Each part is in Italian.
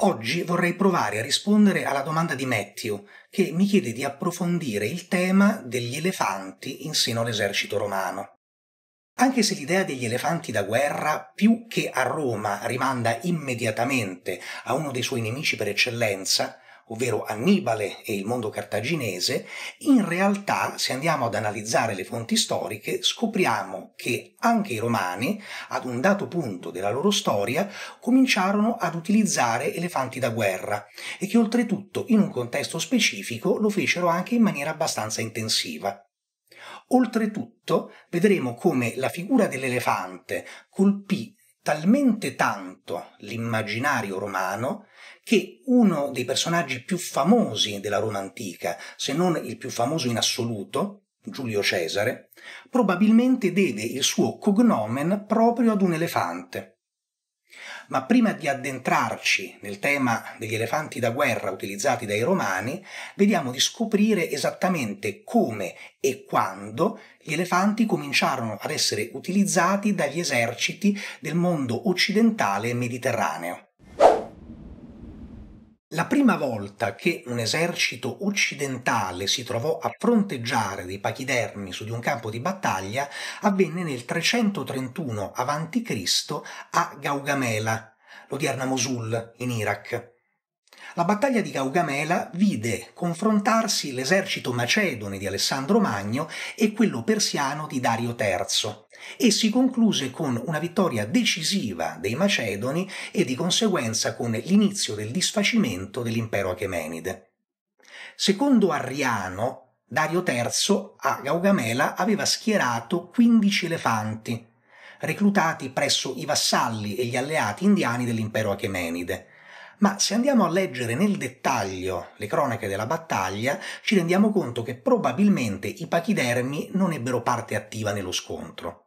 Oggi vorrei provare a rispondere alla domanda di Matthew, che mi chiede di approfondire il tema degli elefanti in seno all'esercito romano. Anche se l'idea degli elefanti da guerra, più che a Roma, rimanda immediatamente a uno dei suoi nemici per eccellenza, ovvero Annibale e il mondo cartaginese, in realtà, se andiamo ad analizzare le fonti storiche, scopriamo che anche i romani, ad un dato punto della loro storia, cominciarono ad utilizzare elefanti da guerra e che oltretutto, in un contesto specifico, lo fecero anche in maniera abbastanza intensiva. Oltretutto, vedremo come la figura dell'elefante colpì talmente tanto l'immaginario romano che uno dei personaggi più famosi della Roma antica, se non il più famoso in assoluto, Giulio Cesare, probabilmente deve il suo cognomen proprio ad un elefante. Ma prima di addentrarci nel tema degli elefanti da guerra utilizzati dai romani, vediamo di scoprire esattamente come e quando gli elefanti cominciarono ad essere utilizzati dagli eserciti del mondo occidentale e mediterraneo. La prima volta che un esercito occidentale si trovò a fronteggiare dei pachidermi su di un campo di battaglia avvenne nel 331 a.C. a Gaugamela, l'odierna Mosul, in Iraq. La battaglia di Gaugamela vide confrontarsi l'esercito macedone di Alessandro Magno e quello persiano di Dario III e si concluse con una vittoria decisiva dei macedoni e di conseguenza con l'inizio del disfacimento dell'impero achemenide. Secondo Arriano, Dario III a Gaugamela aveva schierato 15 elefanti, reclutati presso i vassalli e gli alleati indiani dell'impero achemenide. Ma se andiamo a leggere nel dettaglio le cronache della battaglia, ci rendiamo conto che probabilmente i pachidermi non ebbero parte attiva nello scontro.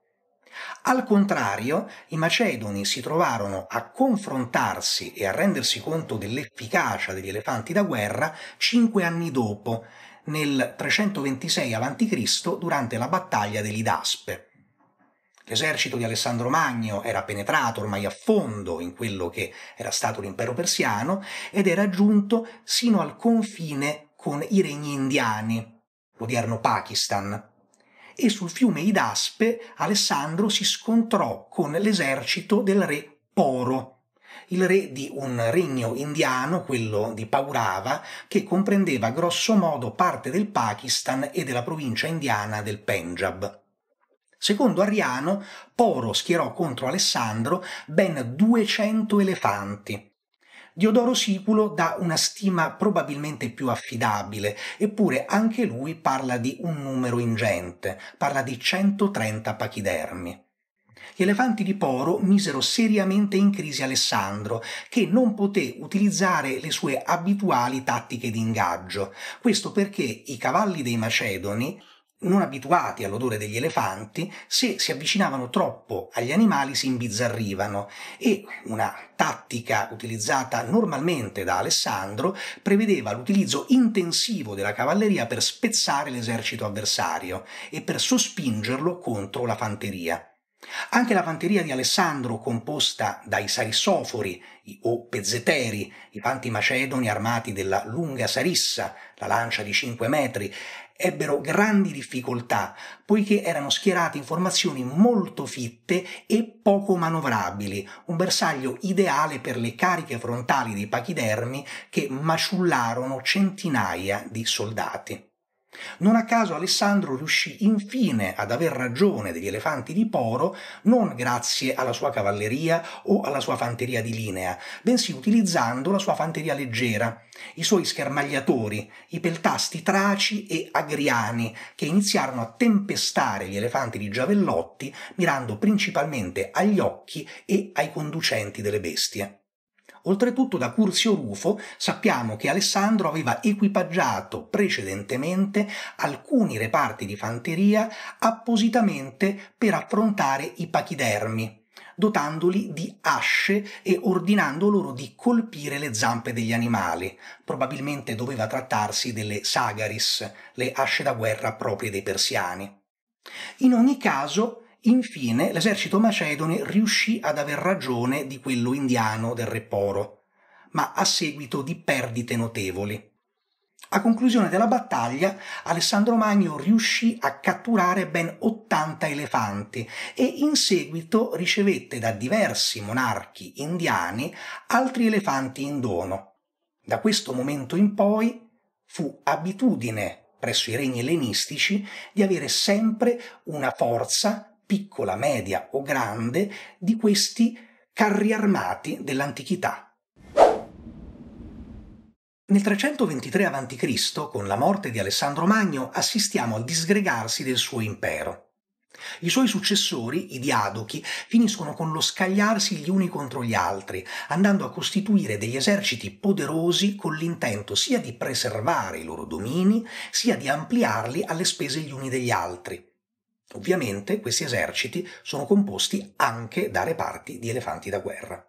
Al contrario, i macedoni si trovarono a confrontarsi e a rendersi conto dell'efficacia degli elefanti da guerra 5 anni dopo, nel 326 a.C., durante la battaglia dell'Idaspe. L'esercito di Alessandro Magno era penetrato ormai a fondo in quello che era stato l'impero persiano ed era giunto sino al confine con i regni indiani, l'odierno Pakistan. E sul fiume Idaspe Alessandro si scontrò con l'esercito del re Poro, il re di un regno indiano, quello di Paurava, che comprendeva grosso modo parte del Pakistan e della provincia indiana del Pendjab. Secondo Arriano, Poro schierò contro Alessandro ben 200 elefanti. Diodoro Siculo dà una stima probabilmente più affidabile, eppure anche lui parla di un numero ingente, parla di 130 pachidermi. Gli elefanti di Poro misero seriamente in crisi Alessandro, che non poté utilizzare le sue abituali tattiche di ingaggio. Questo perché i cavalli dei Macedoni, non abituati all'odore degli elefanti, se si avvicinavano troppo agli animali si imbizzarrivano e una tattica utilizzata normalmente da Alessandro prevedeva l'utilizzo intensivo della cavalleria per spezzare l'esercito avversario e per sospingerlo contro la fanteria. Anche la fanteria di Alessandro, composta dai sarissofori o pezzeteri, i fanti macedoni armati della lunga sarissa, la lancia di 5 metri, ebbero grandi difficoltà, poiché erano schierati in formazioni molto fitte e poco manovrabili, un bersaglio ideale per le cariche frontali dei pachidermi che maciullarono centinaia di soldati. Non a caso Alessandro riuscì infine ad aver ragione degli elefanti di Poro non grazie alla sua cavalleria o alla sua fanteria di linea, bensì utilizzando la sua fanteria leggera, i suoi schermagliatori, i peltasti traci e agriani, che iniziarono a tempestare gli elefanti di giavellotti, mirando principalmente agli occhi e ai conducenti delle bestie. Oltretutto da Curzio Rufo sappiamo che Alessandro aveva equipaggiato precedentemente alcuni reparti di fanteria appositamente per affrontare i pachidermi, dotandoli di asce e ordinando loro di colpire le zampe degli animali. Probabilmente doveva trattarsi delle sagaris, le asce da guerra proprie dei persiani. In ogni caso, infine, l'esercito macedone riuscì ad aver ragione di quello indiano del re Poro, ma a seguito di perdite notevoli. A conclusione della battaglia, Alessandro Magno riuscì a catturare ben 80 elefanti e in seguito ricevette da diversi monarchi indiani altri elefanti in dono. Da questo momento in poi fu abitudine presso i regni ellenistici di avere sempre una forza, piccola, media o grande, di questi carri armati dell'antichità. Nel 323 a.C., con la morte di Alessandro Magno, assistiamo al disgregarsi del suo impero. I suoi successori, i Diadochi, finiscono con lo scagliarsi gli uni contro gli altri, andando a costituire degli eserciti poderosi con l'intento sia di preservare i loro domini, sia di ampliarli alle spese gli uni degli altri. Ovviamente questi eserciti sono composti anche da reparti di elefanti da guerra.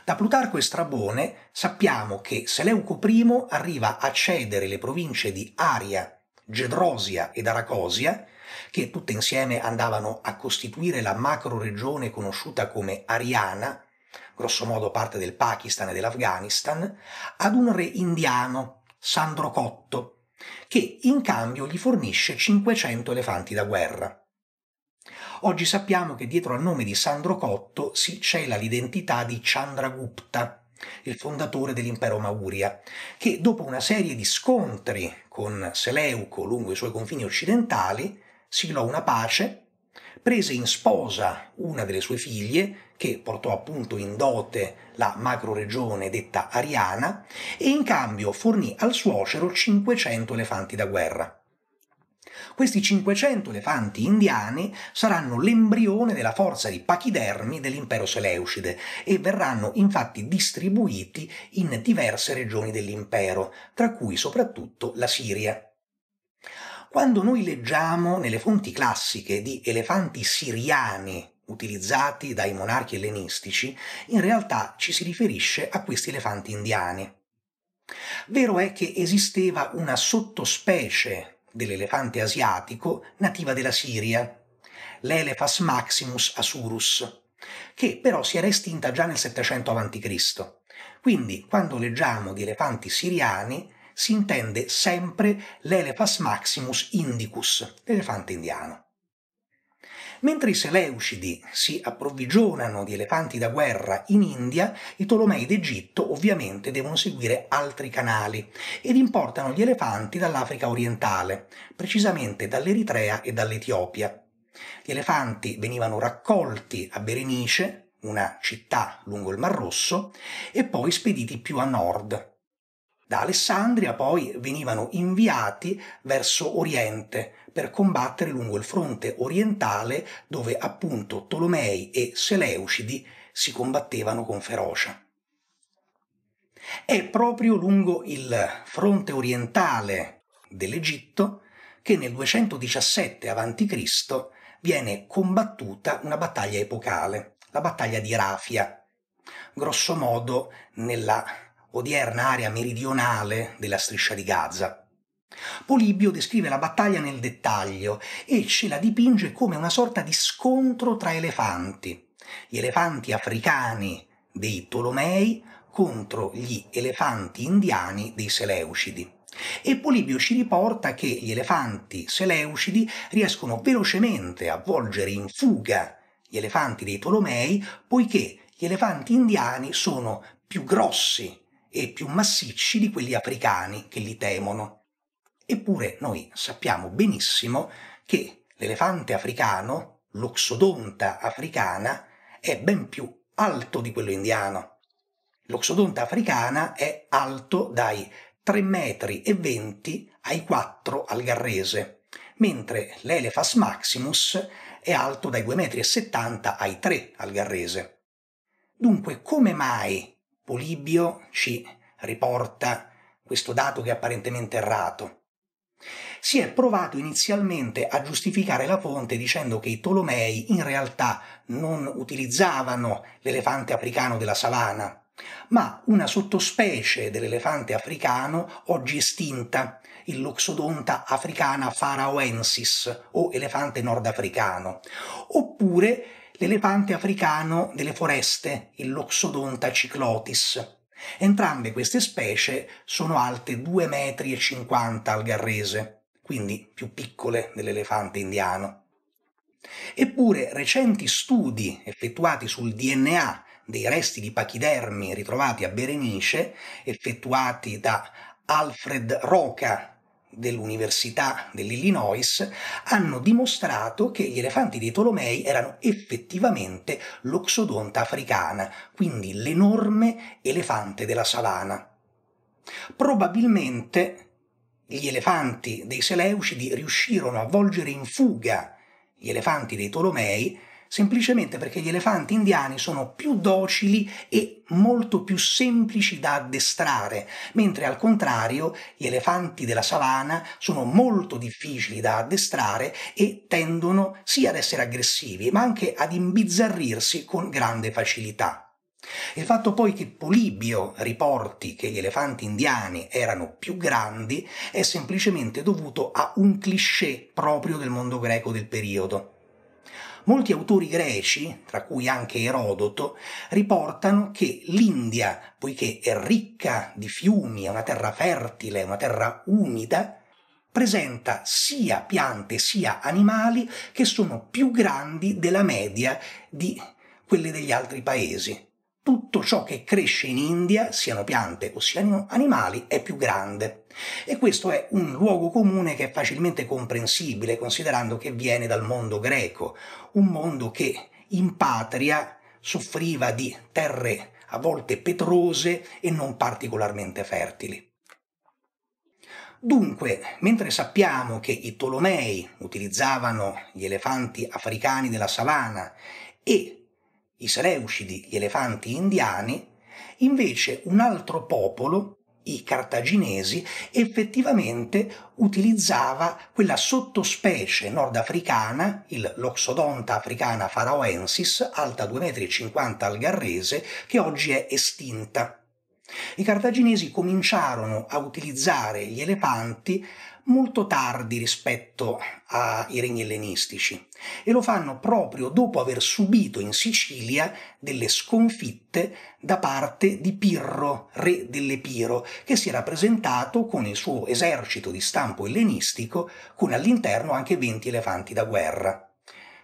Da Plutarco e Strabone sappiamo che Seleuco I arriva a cedere le province di Aria, Gedrosia ed Aracosia, che tutte insieme andavano a costituire la macro-regione conosciuta come Ariana, grossomodo parte del Pakistan e dell'Afghanistan, ad un re indiano, Sandrocotto, che in cambio gli fornisce 500 elefanti da guerra. Oggi sappiamo che dietro al nome di Sandrocotto si cela l'identità di Chandragupta, il fondatore dell'impero Maurya, che dopo una serie di scontri con Seleuco lungo i suoi confini occidentali siglò una pace, prese in sposa una delle sue figlie, che portò appunto in dote la macroregione detta Ariana, e in cambio fornì al suocero 500 elefanti da guerra. Questi 500 elefanti indiani saranno l'embrione della forza di pachidermi dell'impero seleucide e verranno infatti distribuiti in diverse regioni dell'impero, tra cui soprattutto la Siria. Quando noi leggiamo nelle fonti classiche di elefanti siriani utilizzati dai monarchi ellenistici, in realtà ci si riferisce a questi elefanti indiani. Vero è che esisteva una sottospecie dell'elefante asiatico nativa della Siria, l'Elephas maximus asurus, che però si era estinta già nel 700 a.C. Quindi, quando leggiamo di elefanti siriani, si intende sempre l'Elephas maximus indicus, l'elefante indiano. Mentre i Seleucidi si approvvigionano di elefanti da guerra in India, i Tolomei d'Egitto ovviamente devono seguire altri canali ed importano gli elefanti dall'Africa orientale, precisamente dall'Eritrea e dall'Etiopia. Gli elefanti venivano raccolti a Berenice, una città lungo il Mar Rosso, e poi spediti più a nord. Da Alessandria poi venivano inviati verso Oriente per combattere lungo il fronte orientale dove appunto Tolomei e Seleucidi si combattevano con ferocia. È proprio lungo il fronte orientale dell'Egitto che nel 217 a.C. viene combattuta una battaglia epocale, la battaglia di Rafia, grosso modo nella odierna area meridionale della striscia di Gaza. Polibio descrive la battaglia nel dettaglio e ce la dipinge come una sorta di scontro tra elefanti, gli elefanti africani dei Tolomei contro gli elefanti indiani dei Seleucidi. E Polibio ci riporta che gli elefanti seleucidi riescono velocemente a volgere in fuga gli elefanti dei Tolomei, poiché gli elefanti indiani sono più grossi e più massicci di quelli africani che li temono. Eppure noi sappiamo benissimo che l'elefante africano, l'Oxodonta africana, è ben più alto di quello indiano. L'Oxodonta africana è alto dai 3,20 metri ai 4 al Garrese, mentre l'Elephas maximus è alto dai 2,70 metri ai 3 al Garrese. Dunque, come mai Polibio ci riporta questo dato che è apparentemente errato? Si è provato inizialmente a giustificare la fonte dicendo che i Tolomei in realtà non utilizzavano l'elefante africano della savana, ma una sottospecie dell'elefante africano oggi estinta, il Loxodonta africana pharaoensis o elefante nordafricano, oppure l'elefante africano delle foreste, il Loxodonta cyclotis. Entrambe queste specie sono alte 2,50 m al Garrese, quindi più piccole dell'elefante indiano. Eppure recenti studi effettuati sul DNA dei resti di pachidermi ritrovati a Berenice, effettuati da Alfred Roca dell'Università dell'Illinois, hanno dimostrato che gli elefanti dei Tolomei erano effettivamente l'Oxodonta africana, quindi l'enorme elefante della savana. Probabilmente gli elefanti dei Seleucidi riuscirono a volgere in fuga gli elefanti dei Tolomei semplicemente perché gli elefanti indiani sono più docili e molto più semplici da addestrare, mentre al contrario gli elefanti della savana sono molto difficili da addestrare e tendono sia ad essere aggressivi, ma anche ad imbizzarrirsi con grande facilità. Il fatto poi che Polibio riporti che gli elefanti indiani erano più grandi è semplicemente dovuto a un cliché proprio del mondo greco del periodo. Molti autori greci, tra cui anche Erodoto, riportano che l'India, poiché è ricca di fiumi, è una terra fertile, una terra umida, presenta sia piante sia animali che sono più grandi della media di quelle degli altri paesi. Tutto ciò che cresce in India, siano piante o siano animali, è più grande. E questo è un luogo comune che è facilmente comprensibile, considerando che viene dal mondo greco, un mondo che in patria soffriva di terre a volte petrose e non particolarmente fertili. Dunque, mentre sappiamo che i Tolomei utilizzavano gli elefanti africani della savana e i Seleucidi gli elefanti indiani, invece un altro popolo, i cartaginesi, effettivamente utilizzava quella sottospecie nordafricana, il Loxodonta africana pharaoensis, alta 2,50 m al Garrese, che oggi è estinta. I cartaginesi cominciarono a utilizzare gli elefanti molto tardi rispetto ai regni ellenistici e lo fanno proprio dopo aver subito in Sicilia delle sconfitte da parte di Pirro, re dell'Epiro, che si era presentato con il suo esercito di stampo ellenistico con all'interno anche 20 elefanti da guerra.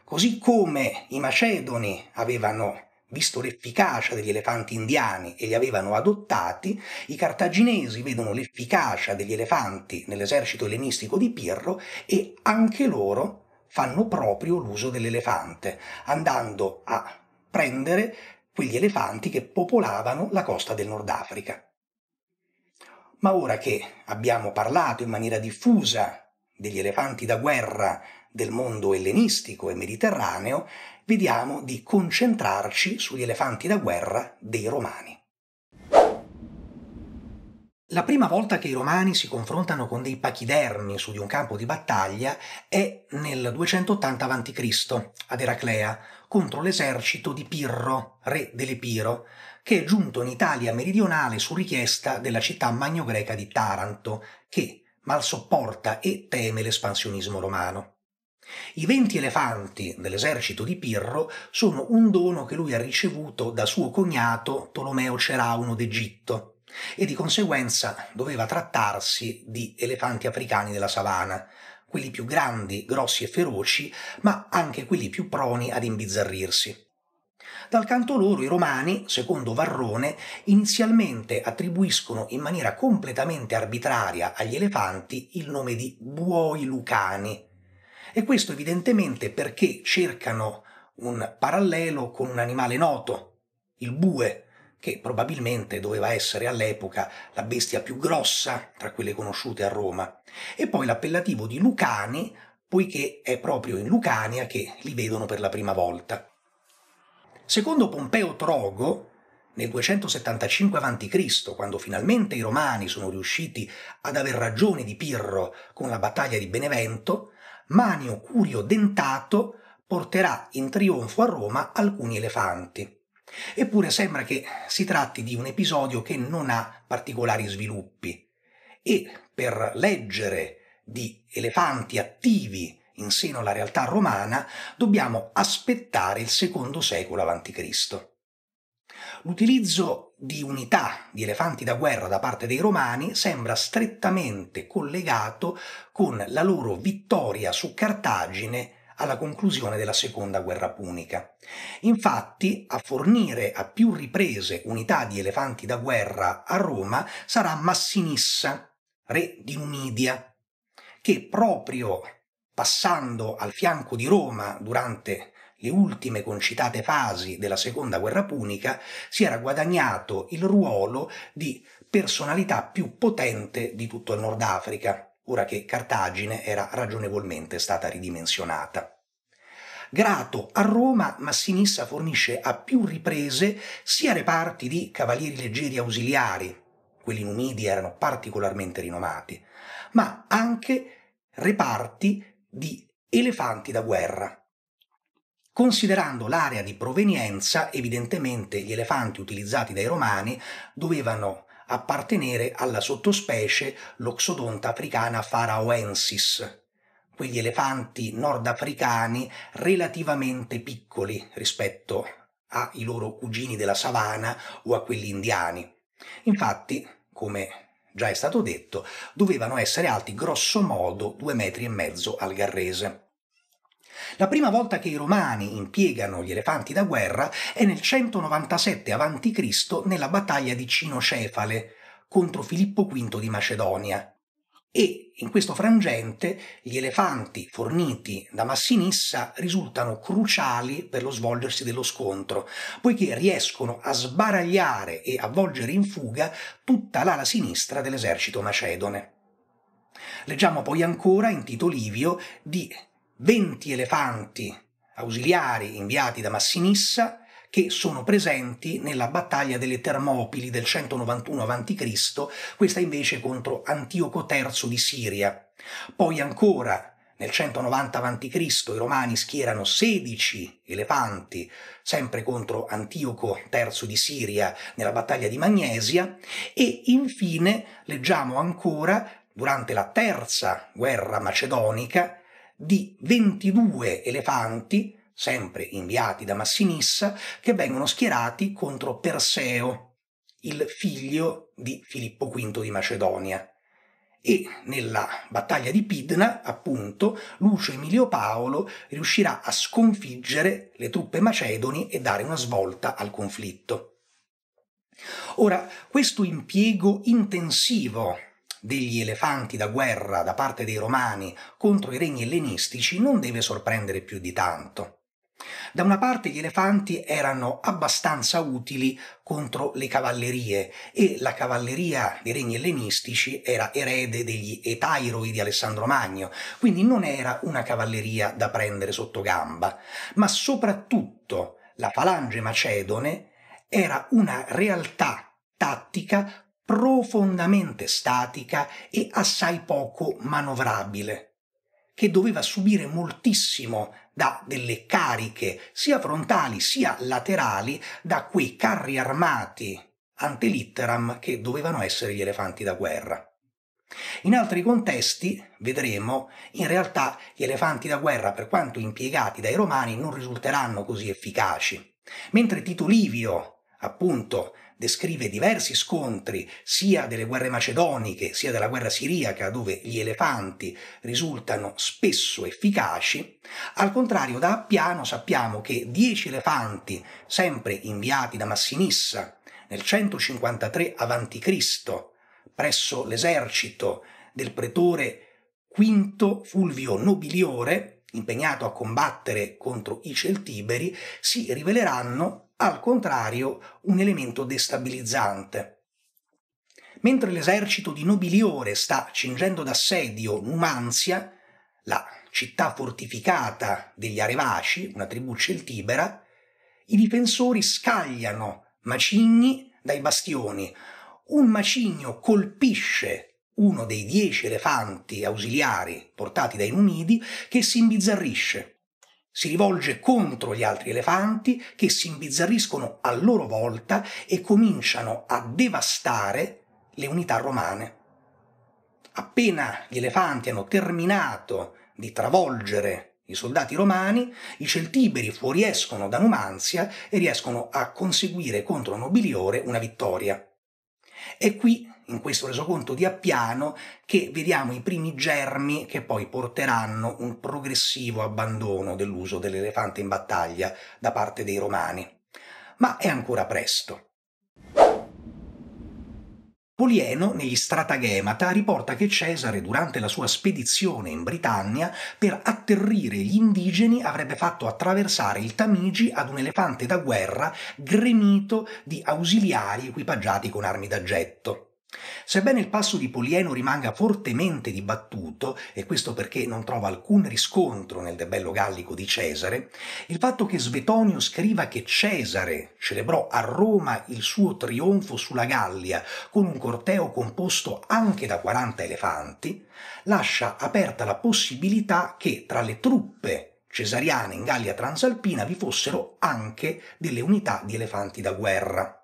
Così come i macedoni avevano visto l'efficacia degli elefanti indiani e li avevano adottati, i cartaginesi vedono l'efficacia degli elefanti nell'esercito ellenistico di Pirro e anche loro fanno proprio l'uso dell'elefante, andando a prendere quegli elefanti che popolavano la costa del Nord Africa. Ma ora che abbiamo parlato in maniera diffusa degli elefanti da guerra del mondo ellenistico e mediterraneo, vediamo di concentrarci sugli elefanti da guerra dei Romani. La prima volta che i Romani si confrontano con dei pachidermi su di un campo di battaglia è nel 280 a.C. ad Eraclea, contro l'esercito di Pirro, re dell'Epiro, che è giunto in Italia meridionale su richiesta della città magnogreca di Taranto, che mal sopporta e teme l'espansionismo romano. I 20 elefanti dell'esercito di Pirro sono un dono che lui ha ricevuto da suo cognato Tolomeo Cerauno d'Egitto e di conseguenza doveva trattarsi di elefanti africani della savana, quelli più grandi, grossi e feroci, ma anche quelli più proni ad imbizzarrirsi. Dal canto loro i romani, secondo Varrone, inizialmente attribuiscono in maniera completamente arbitraria agli elefanti il nome di buoi lucani, e questo evidentemente perché cercano un parallelo con un animale noto, il bue, che probabilmente doveva essere all'epoca la bestia più grossa tra quelle conosciute a Roma, e poi l'appellativo di lucani, poiché è proprio in Lucania che li vedono per la prima volta. Secondo Pompeo Trogo, nel 275 a.C., quando finalmente i romani sono riusciti ad aver ragione di Pirro con la battaglia di Benevento, Manio Curio Dentato porterà in trionfo a Roma alcuni elefanti. Eppure sembra che si tratti di un episodio che non ha particolari sviluppi e per leggere di elefanti attivi in seno alla realtà romana dobbiamo aspettare il secondo secolo a.C. L'utilizzo di unità di elefanti da guerra da parte dei Romani sembra strettamente collegato con la loro vittoria su Cartagine alla conclusione della seconda guerra punica. Infatti, a fornire a più riprese unità di elefanti da guerra a Roma sarà Massinissa, re di Numidia, che proprio passando al fianco di Roma durante le ultime concitate fasi della seconda guerra punica, si era guadagnato il ruolo di personalità più potente di tutto il Nord Africa, ora che Cartagine era ragionevolmente stata ridimensionata. Grato a Roma, Massinissa fornisce a più riprese sia reparti di cavalieri leggeri ausiliari, quelli numidi erano particolarmente rinomati, ma anche reparti di elefanti da guerra. Considerando l'area di provenienza, evidentemente gli elefanti utilizzati dai Romani dovevano appartenere alla sottospecie Loxodonta africana pharaoensis, quegli elefanti nordafricani relativamente piccoli rispetto ai loro cugini della savana o a quelli indiani. Infatti, come già è stato detto, dovevano essere alti grosso modo 2,5 metri al garrese. La prima volta che i Romani impiegano gli elefanti da guerra è nel 197 a.C. nella battaglia di Cinocefale contro Filippo V di Macedonia. E in questo frangente gli elefanti forniti da Massinissa risultano cruciali per lo svolgersi dello scontro, poiché riescono a sbaragliare e a volgere in fuga tutta l'ala sinistra dell'esercito macedone. Leggiamo poi ancora in Tito Livio di 20 elefanti ausiliari inviati da Massinissa che sono presenti nella battaglia delle Termopili del 191 a.C., questa invece contro Antioco III di Siria. Poi ancora nel 190 a.C. i Romani schierano 16 elefanti, sempre contro Antioco III di Siria nella battaglia di Magnesia, e infine leggiamo ancora, durante la terza guerra macedonica, di 22 elefanti, sempre inviati da Massinissa, che vengono schierati contro Perseo, il figlio di Filippo V di Macedonia. E nella battaglia di Pidna, appunto, Lucio Emilio Paolo riuscirà a sconfiggere le truppe macedoni e dare una svolta al conflitto. Ora, questo impiego intensivo degli elefanti da guerra da parte dei Romani contro i regni ellenistici non deve sorprendere più di tanto. Da una parte gli elefanti erano abbastanza utili contro le cavallerie e la cavalleria dei regni ellenistici era erede degli Etairoi di Alessandro Magno, quindi non era una cavalleria da prendere sotto gamba, ma soprattutto la falange macedone era una realtà tattica profondamente statica e assai poco manovrabile, che doveva subire moltissimo da delle cariche sia frontali sia laterali da quei carri armati ante litteram che dovevano essere gli elefanti da guerra. In altri contesti, vedremo, in realtà gli elefanti da guerra, per quanto impiegati dai Romani, non risulteranno così efficaci. Mentre Tito Livio, appunto, descrive diversi scontri sia delle guerre macedoniche sia della guerra siriaca dove gli elefanti risultano spesso efficaci, al contrario da Appiano sappiamo che 10 elefanti, sempre inviati da Massinissa nel 153 a.C., presso l'esercito del pretore Quinto Fulvio Nobiliore, impegnato a combattere contro i Celtiberi, si riveleranno al contrario un elemento destabilizzante. Mentre l'esercito di Nobiliore sta cingendo d'assedio Numanzia, la città fortificata degli Arevaci, una tribù celtibera, i difensori scagliano macigni dai bastioni. Un macigno colpisce uno dei 10 elefanti ausiliari portati dai Numidi, che si imbizzarrisce. Si rivolge contro gli altri elefanti che si imbizzarriscono a loro volta e cominciano a devastare le unità romane. Appena gli elefanti hanno terminato di travolgere i soldati romani, i Celtiberi fuoriescono da Numanzia e riescono a conseguire contro Nobiliore una vittoria. È qui, in questo resoconto di Appiano, che vediamo i primi germi che poi porteranno un progressivo abbandono dell'uso dell'elefante in battaglia da parte dei Romani. Ma è ancora presto. Polieno, negli Stratagemata, riporta che Cesare, durante la sua spedizione in Britannia, per atterrire gli indigeni avrebbe fatto attraversare il Tamigi ad un elefante da guerra gremito di ausiliari equipaggiati con armi da getto. Sebbene il passo di Polieno rimanga fortemente dibattuto, e questo perché non trova alcun riscontro nel De Bello Gallico di Cesare, il fatto che Svetonio scriva che Cesare celebrò a Roma il suo trionfo sulla Gallia con un corteo composto anche da 40 elefanti, lascia aperta la possibilità che tra le truppe cesariane in Gallia Transalpina vi fossero anche delle unità di elefanti da guerra.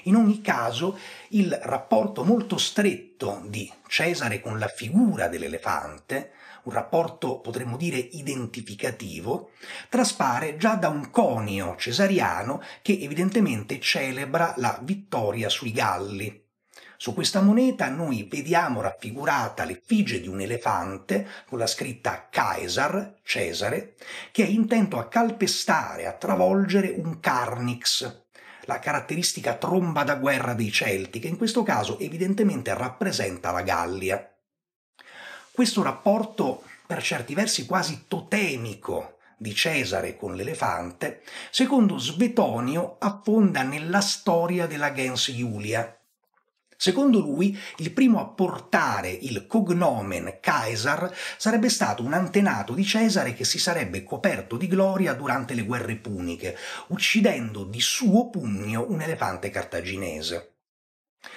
In ogni caso, il rapporto molto stretto di Cesare con la figura dell'elefante, un rapporto potremmo dire identificativo, traspare già da un conio cesariano che evidentemente celebra la vittoria sui Galli. Su questa moneta noi vediamo raffigurata l'effigie di un elefante con la scritta Caesar, Cesare, che è intento a calpestare, a travolgere un carnix, la caratteristica tromba da guerra dei Celti, che in questo caso evidentemente rappresenta la Gallia. Questo rapporto, per certi versi quasi totemico, di Cesare con l'elefante, secondo Svetonio affonda nella storia della gens Iulia. Secondo lui, il primo a portare il cognomen Caesar sarebbe stato un antenato di Cesare che si sarebbe coperto di gloria durante le guerre puniche, uccidendo di suo pugno un elefante cartaginese.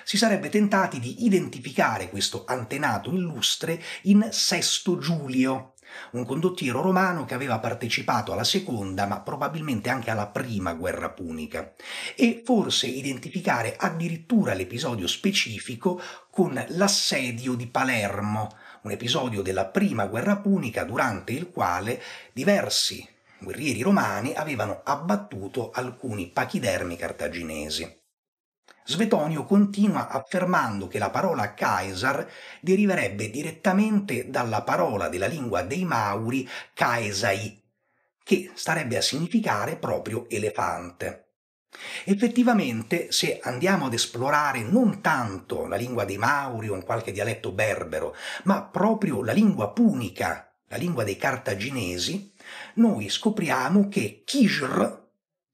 Si sarebbe tentati di identificare questo antenato illustre in Sesto Giulio, un condottiero romano che aveva partecipato alla seconda, ma probabilmente anche alla prima guerra punica, e forse identificare addirittura l'episodio specifico con l'assedio di Palermo, un episodio della prima guerra punica durante il quale diversi guerrieri romani avevano abbattuto alcuni pachidermi cartaginesi. Svetonio continua affermando che la parola Caesar deriverebbe direttamente dalla parola della lingua dei Mauri Caesai, che starebbe a significare proprio elefante. Effettivamente, se andiamo ad esplorare non tanto la lingua dei Mauri o un qualche dialetto berbero, ma proprio la lingua punica, la lingua dei cartaginesi, noi scopriamo che Kijr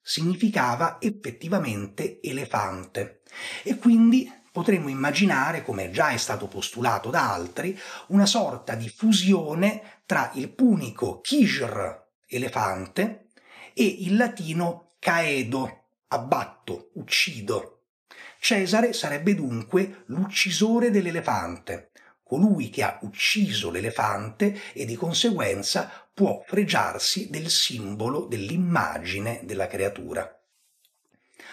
significava effettivamente elefante e quindi potremmo immaginare, come già è stato postulato da altri, una sorta di fusione tra il punico Kijr, elefante, e il latino caedo, abbatto, uccido. Cesare sarebbe dunque l'uccisore dell'elefante, colui che ha ucciso l'elefante e di conseguenza può fregiarsi del simbolo, dell'immagine della creatura.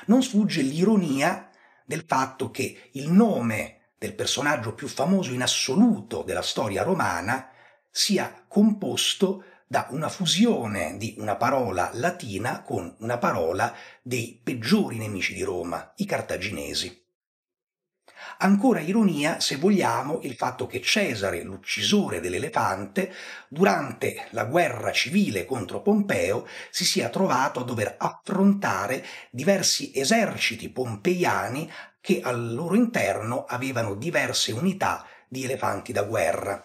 Non sfugge l'ironia del fatto che il nome del personaggio più famoso in assoluto della storia romana sia composto da una fusione di una parola latina con una parola dei peggiori nemici di Roma, i cartaginesi. Ancora ironia, se vogliamo, il fatto che Cesare, l'uccisore dell'elefante, durante la guerra civile contro Pompeo si sia trovato a dover affrontare diversi eserciti pompeiani che al loro interno avevano diverse unità di elefanti da guerra.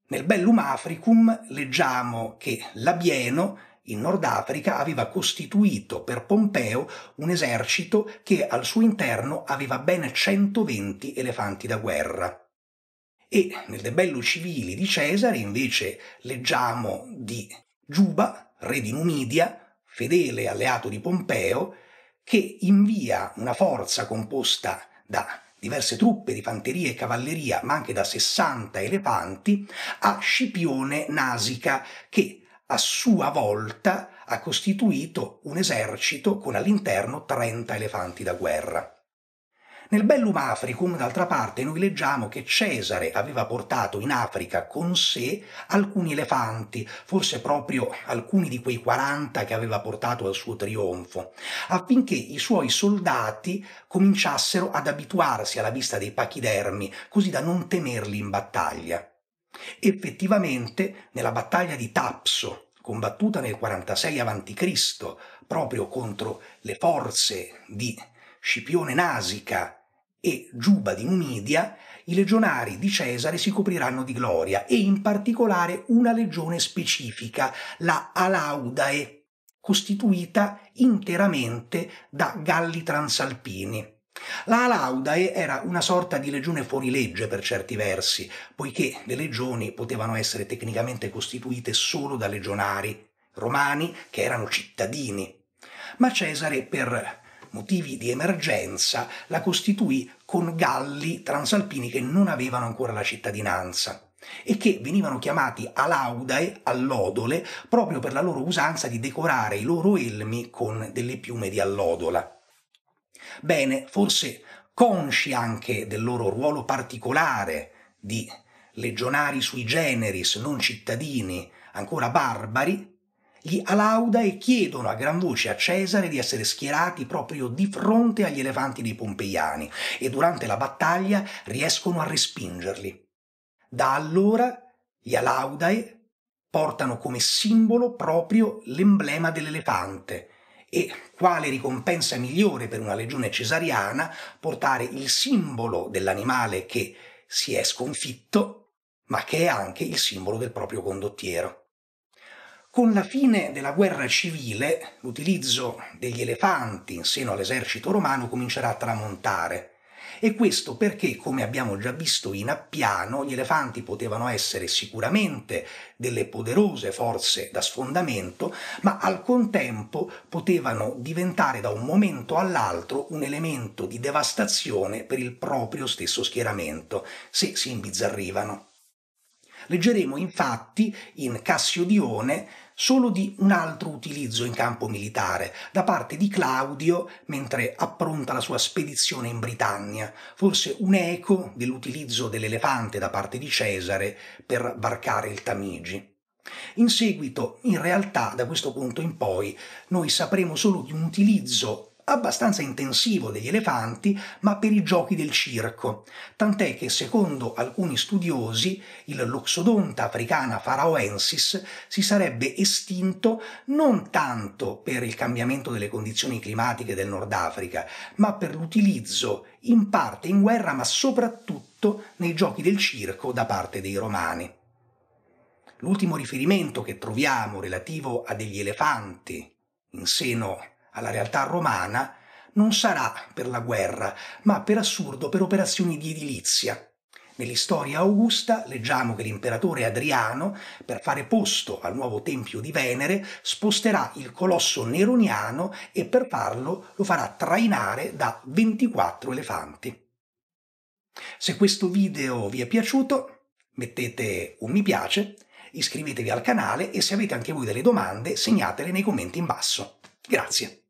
Nel Bellum Africum leggiamo che Labieno, in Nord Africa, aveva costituito per Pompeo un esercito che al suo interno aveva ben 120 elefanti da guerra. E nel De Bello Civili di Cesare invece leggiamo di Giuba, re di Numidia, fedele alleato di Pompeo, che invia una forza composta da diverse truppe di fanteria e cavalleria, ma anche da 60 elefanti, a Scipione Nasica, che a sua volta ha costituito un esercito con all'interno 30 elefanti da guerra. Nel Bellum Africum, d'altra parte, noi leggiamo che Cesare aveva portato in Africa con sé alcuni elefanti, forse proprio alcuni di quei 40 che aveva portato al suo trionfo, affinché i suoi soldati cominciassero ad abituarsi alla vista dei pachidermi, così da non temerli in battaglia. Effettivamente, nella battaglia di Tapso, combattuta nel 46 a.C., proprio contro le forze di Scipione Nasica e Giuba di Numidia, i legionari di Cesare si copriranno di gloria, e in particolare una legione specifica, la Alaudae, costituita interamente da Galli transalpini. La Alaudae era una sorta di legione fuorilegge per certi versi, poiché le legioni potevano essere tecnicamente costituite solo da legionari romani che erano cittadini. Ma Cesare, per motivi di emergenza, la costituì con Galli transalpini che non avevano ancora la cittadinanza e che venivano chiamati Alaudae, allodole, proprio per la loro usanza di decorare i loro elmi con delle piume di allodola. Bene, forse consci anche del loro ruolo particolare di legionari sui generis, non cittadini, ancora barbari, gli Alaudae chiedono a gran voce a Cesare di essere schierati proprio di fronte agli elefanti dei Pompeiani, e durante la battaglia riescono a respingerli. Da allora gli Alaudae portano come simbolo proprio l'emblema dell'elefante, e quale ricompensa migliore per una legione cesariana portare il simbolo dell'animale che si è sconfitto, ma che è anche il simbolo del proprio condottiero. Con la fine della guerra civile, l'utilizzo degli elefanti in seno all'esercito romano comincerà a tramontare. E questo perché, come abbiamo già visto in Appiano, gli elefanti potevano essere sicuramente delle poderose forze da sfondamento, ma al contempo potevano diventare da un momento all'altro un elemento di devastazione per il proprio stesso schieramento, se si imbizzarrivano. Leggeremo infatti in Cassiodione solo di un altro utilizzo in campo militare da parte di Claudio mentre appronta la sua spedizione in Britannia, forse un eco dell'utilizzo dell'elefante da parte di Cesare per varcare il Tamigi. In seguito, in realtà, da questo punto in poi, noi sapremo solo di un utilizzo abbastanza intensivo degli elefanti, ma per i giochi del circo, tant'è che secondo alcuni studiosi il Loxodonta africana pharaoensis si sarebbe estinto non tanto per il cambiamento delle condizioni climatiche del Nord Africa, ma per l'utilizzo in parte in guerra, ma soprattutto nei giochi del circo da parte dei romani. L'ultimo riferimento che troviamo relativo a degli elefanti in seno alla realtà romana non sarà per la guerra, ma per assurdo per operazioni di edilizia. Nell'istoria Augusta leggiamo che l'imperatore Adriano, per fare posto al nuovo tempio di Venere, sposterà il colosso neroniano e per farlo lo farà trainare da 24 elefanti. Se questo video vi è piaciuto, mettete un mi piace, iscrivetevi al canale e se avete anche voi delle domande segnatele nei commenti in basso. Grazie.